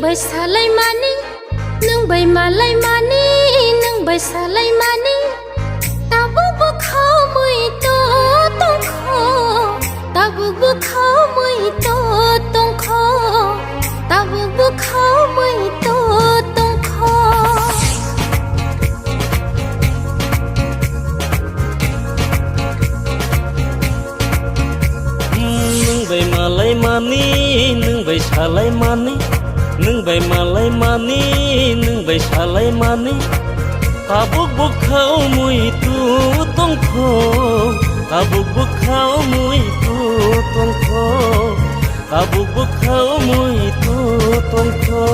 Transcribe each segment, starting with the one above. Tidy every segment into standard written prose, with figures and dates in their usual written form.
Nwngbai salaimani, Nwngbai malaimani, Nwngbai salaimani. Tabuk bukhau mui to tongkho, tabuk bukhau mui to tongkho, tabuk bukhau mui to tongkho. Nwngbai malaimani, Nwngbai salaimani, Nwngbai malaimani, Nwngbai salaimani. Tabuk bukhau mui tu tongkho, tabuk bukhau mui tu tongkho, tabuk bukhau mui tu tongkho.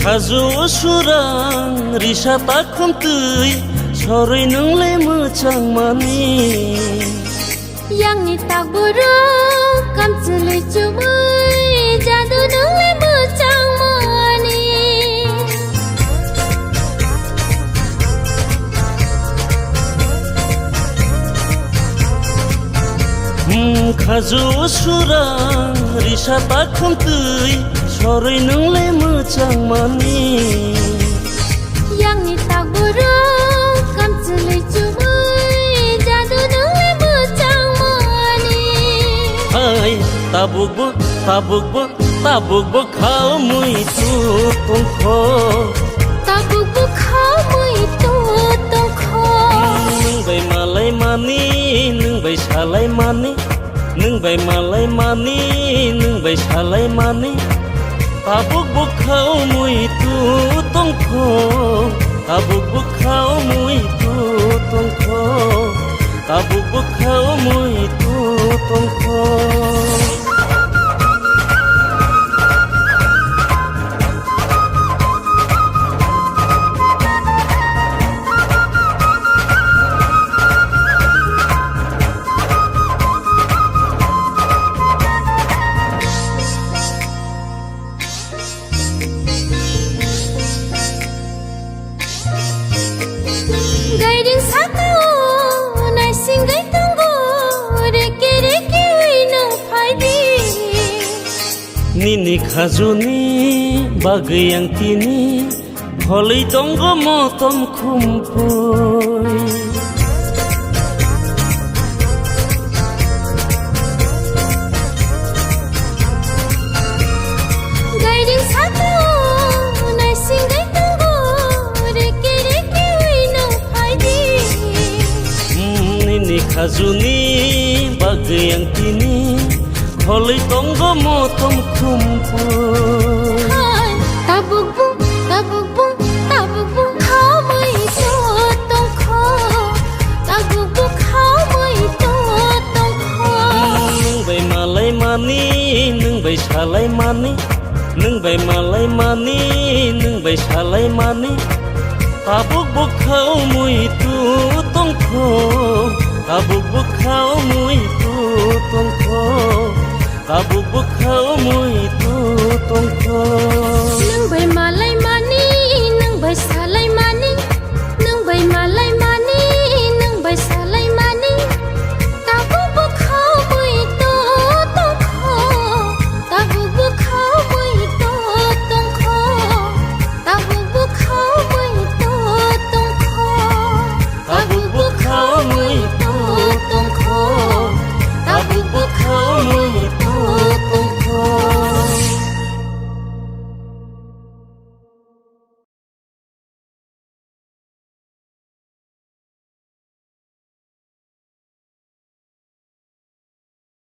Hajo surang risa takhon tui soroi nonglai mochang mani. Yang ni kokborok kamchulai chumai jadu nonglai mochang mani. Hajo surang risa takhon tui soroi nonglai mochang mani. Yang ni kokborok kamchulai chumai jadu nonglai mochang mani. Hai tabuk bukhau mui tu tongkho, Tabuk bukhau mui to tongkho. Nwngbai malaimani, Nwngbai salaimani, Nwngbai malaimani, Nwngbai salaimani. Tabuk bukhau mui tu tongkho, tabuk bukhau mui tu tongkho, tabuk bukhau mui tu tongkho. Gairing satu naising gai tunggu reke reke wino phaidi. Nini khajuni bagwi yang tini holei tonggo motom khumpui. Gairing satu naising gai tunggu reke reke wino phaidi. Nini khajuni bagwi yang tini holei tonggo motom khumpui. Tabuk bukhau mui to tongkho, tabuk bukhau mui to tongkho. Nwngbai malaimani, Nwngbai salaimani, Nwngbai malaimani, Nwngbai salaimani. Tabuk bukhau mui tu tongkho, tabuk bukhau mui tu tongkho, tabuk bukhau mui tu tongkho.